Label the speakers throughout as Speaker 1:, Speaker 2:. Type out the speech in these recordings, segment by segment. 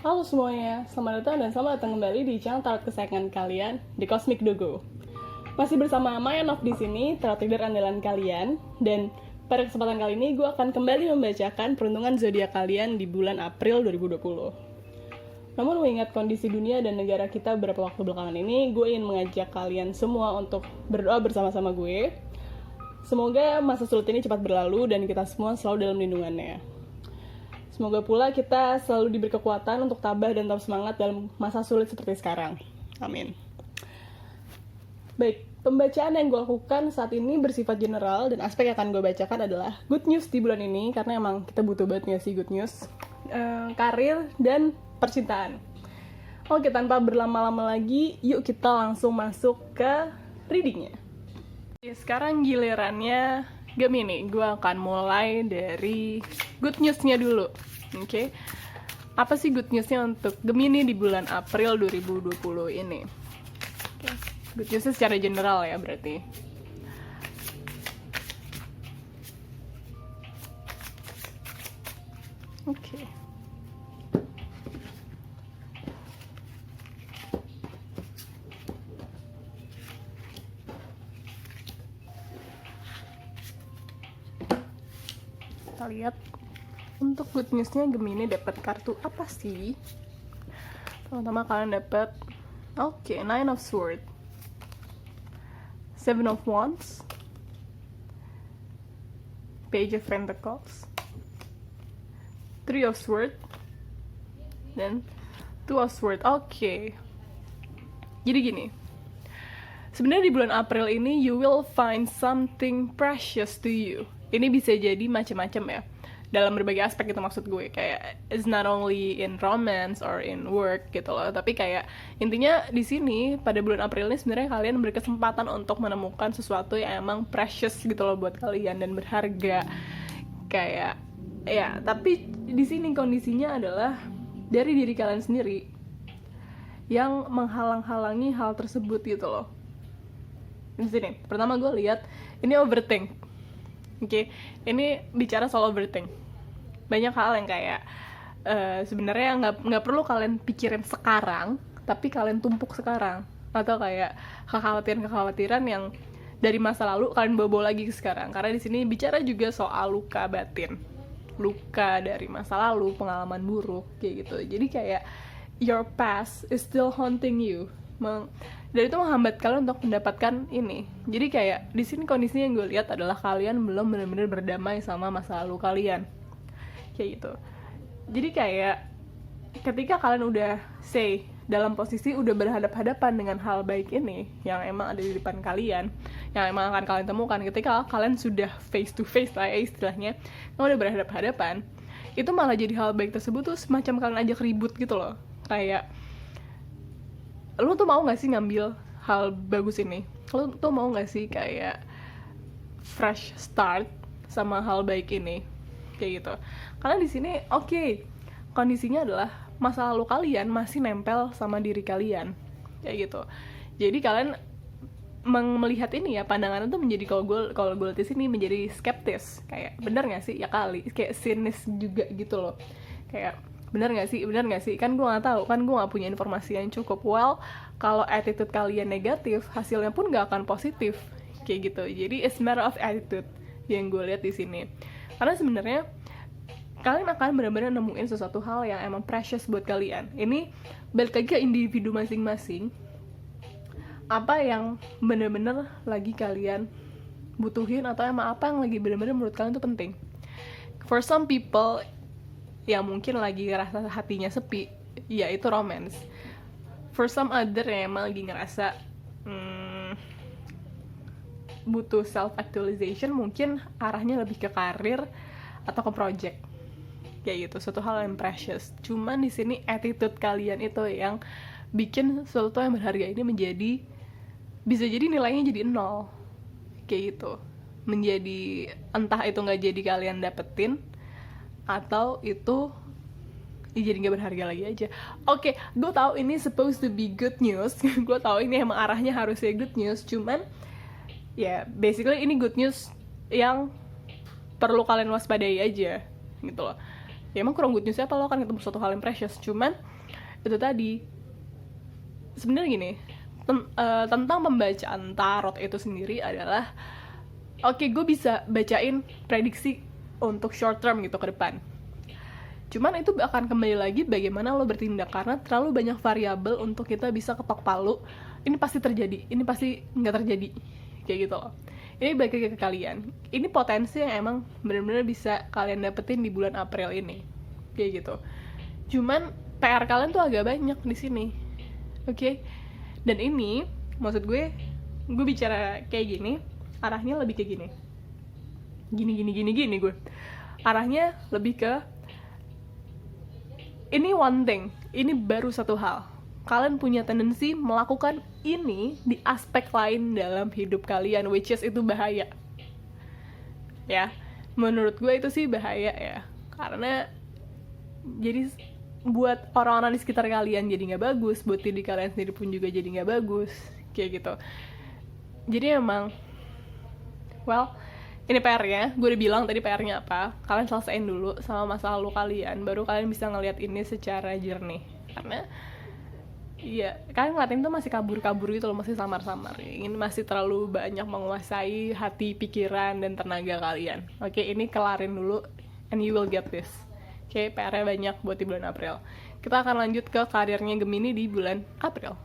Speaker 1: Halo semuanya, selamat datang dan selamat datang kembali di channel tarot kesayangan kalian, The Cosmic Dogo. Masih bersama Mayanov di sini, tarot reader andalan kalian, dan pada kesempatan kali ini gue akan kembali membacakan peruntungan zodiak kalian di bulan April 2020. Namun mengingat kondisi dunia dan negara kita beberapa waktu belakangan ini, gue ingin mengajak kalian semua untuk berdoa bersama-sama gue. Semoga masa sulit ini cepat berlalu dan kita semua selalu dalam lindungannya. Semoga pula kita selalu diberi kekuatan untuk tabah dan tetap semangat dalam masa sulit seperti sekarang. Amin. Baik, pembacaan yang gue lakukan saat ini bersifat general dan aspek yang akan gue bacakan adalah good news di bulan ini, karena emang kita butuh banget sih good news, karir, dan percintaan. Oke, tanpa berlama-lama lagi, yuk kita langsung masuk ke readingnya. Sekarang gilirannya Gemini, gue akan mulai dari good news-nya dulu. Oke. Apa sih good news-nya untuk Gemini di bulan April 2020 ini? Oke. Good news-nya secara general ya berarti. Oke. Kita lihat untuk good newsnya Gemini dapat kartu apa sih? Pertama kalian dapat Nine of Swords, Seven of Wands, Page of Pentacles, Three of Swords, dan Two of Swords. Oke. Jadi gini, sebenarnya di bulan April ini you will find something precious to you. Ini bisa jadi macam-macam ya, dalam berbagai aspek. Itu maksud gue, kayak it's not only in romance or in work gitu loh, tapi kayak intinya di sini pada bulan April ini sebenarnya kalian berkesempatan untuk menemukan sesuatu yang emang precious gitu loh buat kalian dan berharga. Kayak ya, tapi di sini kondisinya adalah dari diri kalian sendiri yang menghalang-halangi hal tersebut gitu loh. Di sini pertama gue lihat ini overthink. Oke, ini bicara soal overthink. Banyak hal yang kayak sebenarnya nggak perlu kalian pikirin sekarang, tapi kalian tumpuk sekarang. Atau kayak kekhawatiran yang dari masa lalu kalian bawa lagi ke sekarang. Karena di sini bicara juga soal luka batin, luka dari masa lalu, pengalaman buruk kayak gitu. Jadi kayak your past is still haunting you. Dan itu menghambat kalian untuk mendapatkan ini. Jadi kayak di sini kondisinya yang gue lihat adalah kalian belum benar-benar berdamai sama masa lalu kalian, kayak gitu. Jadi kayak ketika kalian udah dalam posisi udah berhadap-hadapan dengan hal baik ini yang emang ada di depan kalian, yang emang akan kalian temukan ketika kalian sudah face to face lah ya istilahnya, kalian udah berhadap-hadapan, itu malah jadi hal baik tersebut tuh semacam kalian ajak ribut gitu loh. Kayak lu tuh mau gak sih ngambil hal bagus ini? Lu tuh mau gak sih kayak fresh start sama hal baik ini? Kayak gitu. Karena di sini kondisinya adalah masa lalu kalian masih nempel sama diri kalian. Kayak gitu. Jadi kalian melihat ini ya, pandangan itu menjadi, kalau gue lihat di sini menjadi skeptis. Kayak bener gak sih? Ya kali. Kayak sinis juga gitu loh. Kayak bener gak sih, kan gue gak tahu, kan gue gak punya informasi yang cukup. Well, kalau attitude kalian negatif, hasilnya pun gak akan positif, kayak gitu. Jadi it's matter of attitude yang gue lihat di sini. Karena sebenarnya kalian akan benar-benar nemuin sesuatu hal yang emang precious buat kalian. Ini balik lagi ke individu masing-masing, apa yang benar-benar lagi kalian butuhin, atau emang apa yang lagi benar-benar menurut kalian itu penting. For some people yang mungkin lagi ngerasa hatinya sepi, ya itu romance. For some other yang emang lagi ngerasa butuh self actualization, mungkin arahnya lebih ke karir atau ke project, kayak gitu, suatu hal yang precious. Cuman di sini attitude kalian itu yang bikin sesuatu yang berharga ini bisa jadi nilainya jadi 0, kayak gitu. Menjadi entah itu nggak jadi kalian dapetin, atau itu jadi nggak berharga lagi aja. Oke, gue tahu ini supposed to be good news. Gue tahu ini emang arahnya harusnya good news. Cuman ya basically ini good news yang perlu kalian waspadai aja gitu loh. Ya emang kurang good newsnya apa, lo kan ketemu suatu hal yang precious. Cuman itu tadi, sebenarnya gini, tentang pembacaan tarot itu sendiri adalah oke, gue bisa bacain prediksi untuk short term gitu ke depan. Cuman itu akan kembali lagi bagaimana lo bertindak, karena terlalu banyak variabel untuk kita bisa ketok palu. Ini pasti terjadi, ini pasti nggak terjadi, kayak gitu loh. Ini balik lagi ke kalian. Ini potensi yang emang benar-benar bisa kalian dapetin di bulan April ini, kayak gitu. Cuman PR kalian tuh agak banyak di sini, oke? Dan ini, maksud gue bicara kayak gini, arahnya lebih kayak gini. Gini gue. Arahnya lebih ke, ini one thing, ini baru satu hal. Kalian punya tendensi melakukan ini di aspek lain dalam hidup kalian, which is itu bahaya. Ya, menurut gue itu sih bahaya ya. Karena, jadi buat orang-orang di sekitar kalian jadi nggak bagus, buat diri kalian sendiri pun juga jadi nggak bagus, kayak gitu. Jadi emang, well, ini PR-nya, gue udah bilang tadi PR-nya apa. Kalian selesaiin dulu sama masa lalu kalian, baru kalian bisa ngelihat ini secara jernih. Karena, iya, kalian ngeliatin tuh masih kabur-kabur gitu loh, masih samar-samar. Ini masih terlalu banyak menguasai hati, pikiran, dan tenaga kalian. Oke, ini kelarin dulu, and you will get this. Oke, PR-nya banyak buat di bulan April. Kita akan lanjut ke karirnya Gemini di bulan April.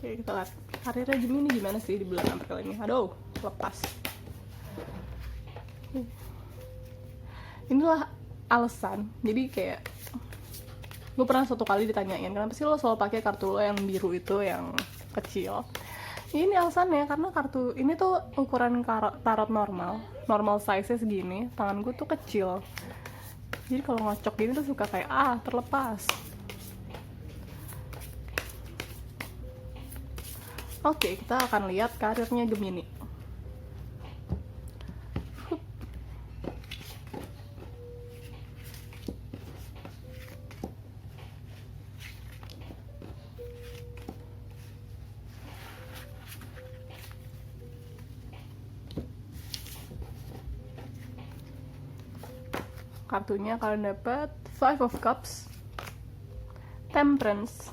Speaker 1: Oke, kita lihat karirnya Gemini gimana sih di bulan April ini. Aduh, lepas. Inilah alasan. Jadi kayak, gue pernah suatu kali ditanyain, kenapa sih lo selalu pakai kartu lo yang biru itu, yang kecil? Ini alasannya, karena kartu ini tuh ukuran tarot normal size-nya segini, tangan gue tuh kecil. Jadi kalau ngocok gini tuh suka kayak, terlepas. Oke, kita akan lihat karirnya Gemini. Kartunya kalian dapat Five of Cups, Temperance,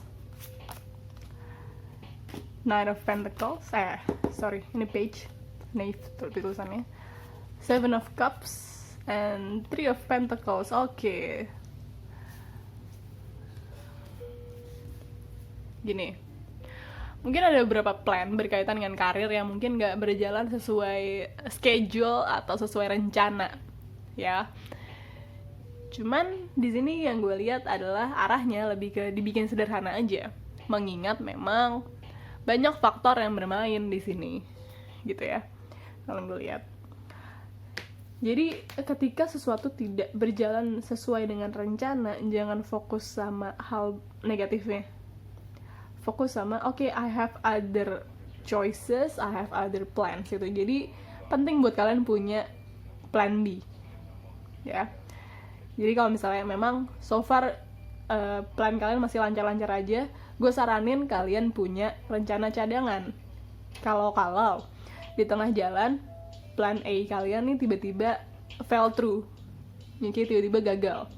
Speaker 1: Nine of Pentacles, ini page, Knave tulisannya, Seven of Cups, and Three of Pentacles. Oke. Gini, mungkin ada beberapa plan berkaitan dengan karir yang mungkin nggak berjalan sesuai schedule atau sesuai rencana, ya. Cuman di sini yang gue lihat adalah arahnya lebih ke dibikin sederhana aja, mengingat memang banyak faktor yang bermain di sini, gitu ya. Kalau gue lihat, jadi ketika sesuatu tidak berjalan sesuai dengan rencana, jangan fokus sama hal negatifnya. Fokus sama, oke, I have other choices, I have other plans, gitu. Jadi penting buat kalian punya plan B, ya. Jadi kalau misalnya memang so far plan kalian masih lancar-lancar aja, gue saranin kalian punya rencana cadangan. Kalau di tengah jalan plan A kalian nih tiba-tiba fail through, jadi tiba-tiba gagal,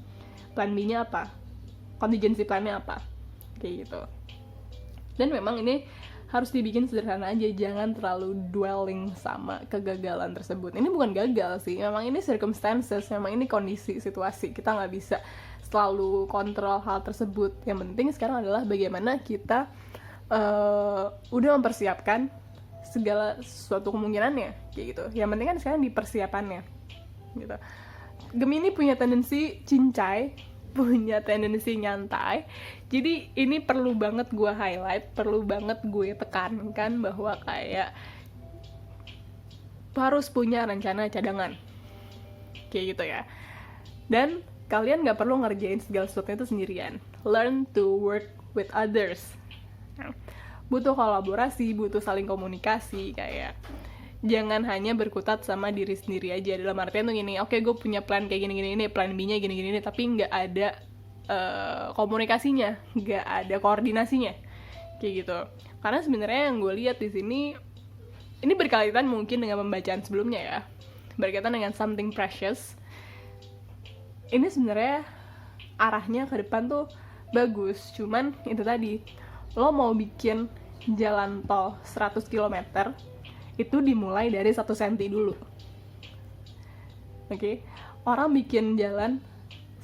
Speaker 1: plan B-nya apa? Contingency plan-nya apa? Kayak gitu. Dan memang ini harus dibikin sederhana aja, jangan terlalu dwelling sama kegagalan tersebut. Ini bukan gagal sih, memang ini circumstances, memang ini kondisi, situasi. Kita nggak bisa selalu kontrol hal tersebut. Yang penting sekarang adalah bagaimana kita udah mempersiapkan segala sesuatu kemungkinannya, kayak gitu. Yang penting kan sekarang di persiapannya, gitu. Gemini punya tendensi cincai, punya tendensi nyantai. Jadi ini perlu banget gue highlight, perlu banget gue tekankan bahwa kayak harus punya rencana cadangan, kayak gitu ya. Dan kalian gak perlu ngerjain segala sesuatu itu sendirian. Learn to work with others. Butuh kolaborasi, butuh saling komunikasi, kayak jangan hanya berkutat sama diri sendiri aja. Dalam artian tuh gini, oke, gue punya plan kayak gini-gini, plan B-nya gini-gini, tapi nggak ada komunikasinya, nggak ada koordinasinya, kayak gitu. Karena sebenarnya yang gue lihat di sini, ini berkaitan mungkin dengan pembacaan sebelumnya ya, berkaitan dengan something precious. Ini sebenarnya arahnya ke depan tuh bagus, cuman itu tadi, lo mau bikin jalan tol 100 km itu dimulai dari 1 cm dulu. Oke? Orang bikin jalan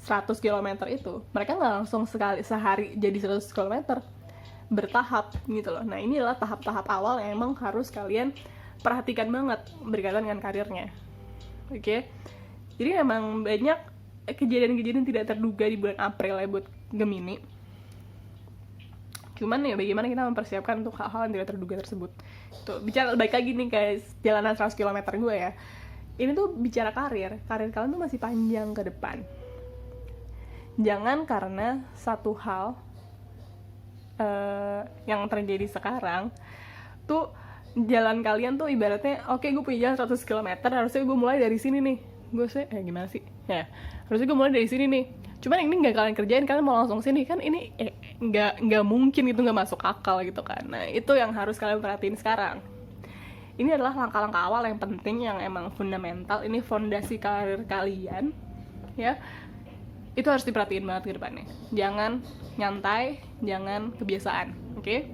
Speaker 1: 100 km itu, mereka nggak langsung sehari jadi 100 km, bertahap gitu loh. Nah, ini adalah tahap-tahap awal yang emang harus kalian perhatikan banget berkaitan dengan karirnya. Oke? Jadi emang banyak kejadian-kejadian tidak terduga di bulan April ya buat Gemini. Cuman ya bagaimana kita mempersiapkan untuk hal-hal yang tidak terduga tersebut. Tuh, bicara baik lagi nih guys, jalanan 100 km gue ya. Ini tuh bicara karir kalian tuh masih panjang ke depan. Jangan karena satu hal yang terjadi sekarang tuh jalan kalian tuh ibaratnya, oke, gue punya jalan 100 km, harusnya gue mulai dari sini nih. Gimana sih? Ya, harusnya gue mulai dari sini nih. Cuman ini nggak kalian kerjain, kalian mau langsung sini kan, ini nggak mungkin, itu nggak masuk akal gitu kan. Nah, itu yang harus kalian perhatiin sekarang. Ini adalah langkah-langkah awal yang penting, yang emang fundamental. Ini fondasi karir kalian ya, itu harus diperhatiin banget ke depannya. Jangan nyantai, jangan kebiasaan, oke?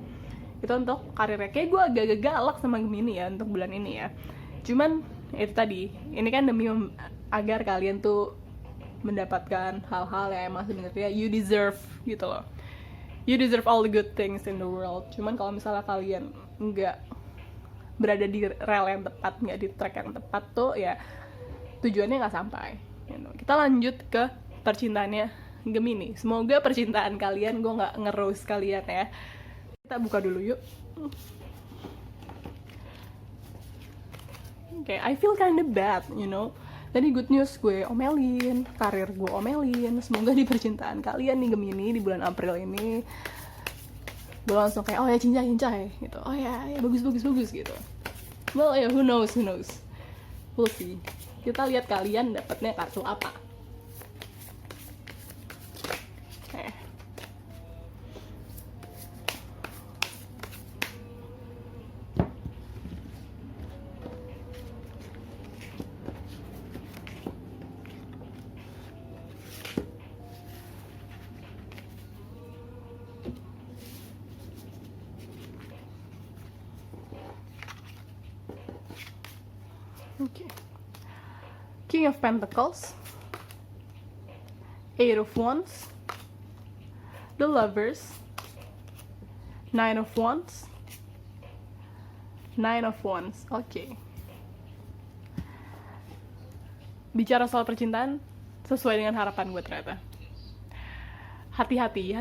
Speaker 1: Itu untuk karirnya. Kayak gue agak-agak galak sama Gemini ya untuk bulan ini ya. Cuman itu tadi, ini kan demi agar kalian tuh mendapatkan hal-hal yang emang sebenarnya you deserve gitu loh. You deserve all the good things in the world. Cuman kalau misalnya kalian nggak berada di rel yang tepat, nggak di track yang tepat tuh ya, tujuannya nggak sampai gitu. Kita lanjut ke percintaannya Gemini. Semoga percintaan kalian, gue nggak nge-roast kalian ya. Kita buka dulu yuk. Oke, I feel kinda bad, you know. Tadi good news gue omelin, karir gue omelin. Semoga di percintaan kalian nih Gemini di bulan April ini, gue langsung kayak, oh ya cincai gitu. Oh ya bagus gitu. Well ya, who knows. We'll see. Kita lihat kalian dapatnya kartu apa. Okay. King of Pentacles, Eight of Wands, The Lovers, Nine of Wands, Nine of Wands. Oke. Bicara soal percintaan sesuai dengan harapan gue ternyata. Hati-hati.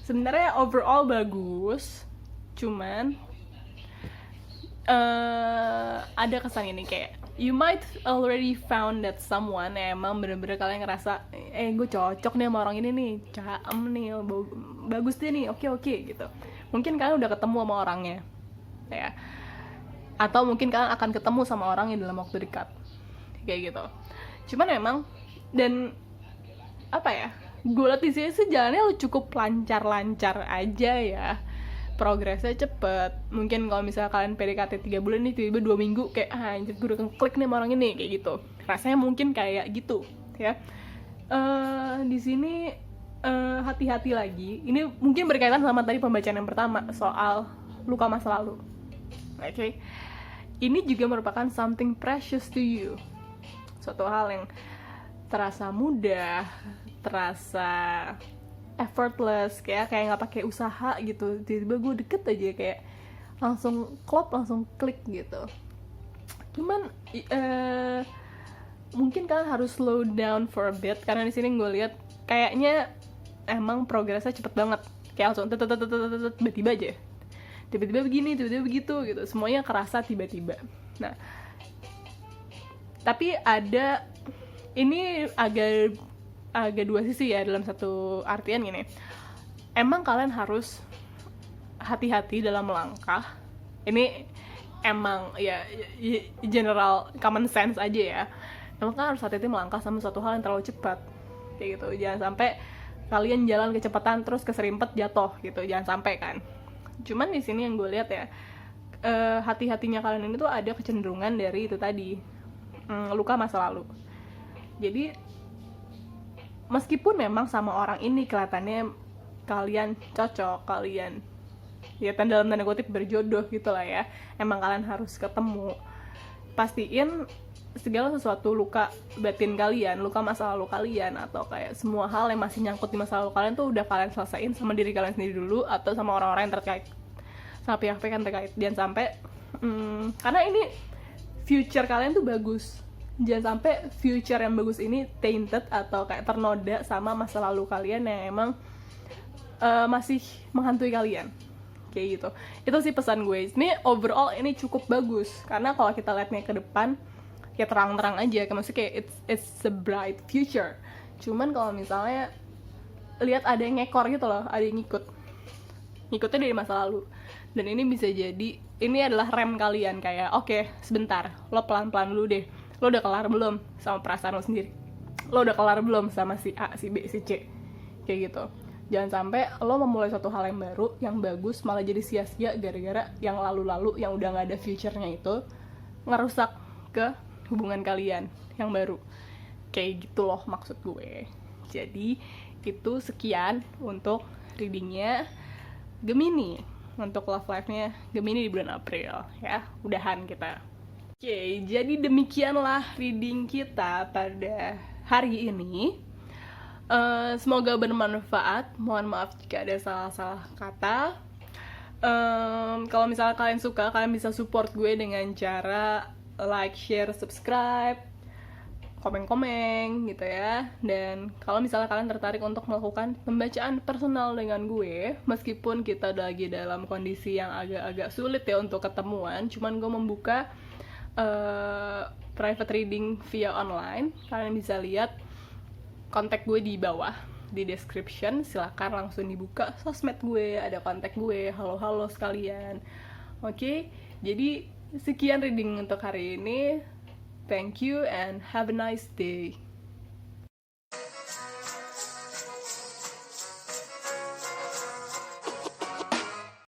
Speaker 1: Sebenarnya overall bagus, cuman ada kesan ini kayak you might already found that someone yang emang bener-bener kalian ngerasa gue cocok nih sama orang ini nih, caem nih, bagus deh nih, oke gitu. Mungkin kalian udah ketemu sama orangnya ya, atau mungkin kalian akan ketemu sama orangnya dalam waktu dekat kayak gitu. Cuman emang, dan apa ya, gue liat di sini sih jalannya cukup lancar aja ya, progresnya cepet. Mungkin kalau misalnya kalian PDKT 3 bulan nih, tiba-tiba 2 minggu kayak anjir gue udah klik nih sama orang ini, kayak gitu. Rasanya mungkin kayak gitu ya. Di sini hati-hati lagi. Ini mungkin berkaitan sama tadi pembacaan yang pertama soal luka masa lalu. Oke. Ini juga merupakan something precious to you. Suatu hal yang terasa mudah, terasa effortless, kayak nggak pakai usaha gitu. Tiba-tiba gue deket aja kayak langsung klop, langsung klik gitu. Cuman mungkin kalian harus slow down for a bit, karena di sini gue lihat kayaknya emang progresnya cepet banget, kayak langsung tiba-tiba aja, tiba-tiba begini, tiba-tiba begitu gitu, semuanya kerasa tiba-tiba. Nah, tapi ada, ini agak dua sisi ya dalam satu artian gini. Emang kalian harus hati-hati dalam melangkah. Ini emang ya general common sense aja ya. Emang kan harus hati-hati melangkah sama suatu hal yang terlalu cepat kayak gitu. Jangan sampai kalian jalan kecepatan terus keserimpet jatuh gitu. Jangan sampai kan. Cuman di sini yang gue lihat ya, hati-hatinya kalian ini tuh ada kecenderungan dari itu tadi, luka masa lalu. Jadi meskipun memang sama orang ini kelihatannya kalian cocok, kalian ya dalam tanda kutip berjodoh gitu lah ya, emang kalian harus ketemu, pastiin segala sesuatu luka batin kalian, luka masa lalu kalian, atau kayak semua hal yang masih nyangkut di masa lalu kalian tuh udah kalian selesaiin sama diri kalian sendiri dulu, atau sama orang-orang yang terkait, sama pihak-pihak yang terkait. Jangan sampai karena ini future kalian tuh bagus, jangan sampai future yang bagus ini tainted atau kayak ternoda sama masa lalu kalian yang emang masih menghantui kalian, kayak gitu. Itu sih pesan gue. Ini overall ini cukup bagus, karena kalau kita lihatnya ke depan ya terang-terang aja, maksudnya kayak it's a bright future. Cuman kalau misalnya lihat ada yang ngekor gitu loh, ada yang ngikutnya dari masa lalu, dan ini bisa jadi ini adalah rem kalian, kayak oke, sebentar, lo pelan-pelan dulu deh, lo udah kelar belum sama perasaan lo sendiri, lo udah kelar belum sama si A, si B, si C, kayak gitu. Jangan sampai lo memulai suatu hal yang baru, yang bagus, malah jadi sia-sia gara-gara yang lalu-lalu, yang udah gak ada future-nya itu ngerusak ke hubungan kalian yang baru. Kayak gitu loh maksud gue. Jadi itu sekian untuk readingnya Gemini, untuk love life-nya Gemini di bulan April ya. Udahan kita. Oke, jadi demikianlah reading kita pada hari ini. Semoga bermanfaat. Mohon maaf jika ada salah-salah kata. Kalau misalnya kalian suka, kalian bisa support gue dengan cara like, share, subscribe, komen-komen gitu ya. Dan kalau misalnya kalian tertarik untuk melakukan pembacaan personal dengan gue, meskipun kita lagi dalam kondisi yang agak-agak sulit ya untuk ketemuan, cuman gue membuka private reading via online. Kalian bisa lihat kontak gue di bawah di description, silahkan langsung dibuka sosmed gue, ada kontak gue, halo-halo sekalian. Oke, jadi sekian reading untuk hari ini. Thank you and have a nice day.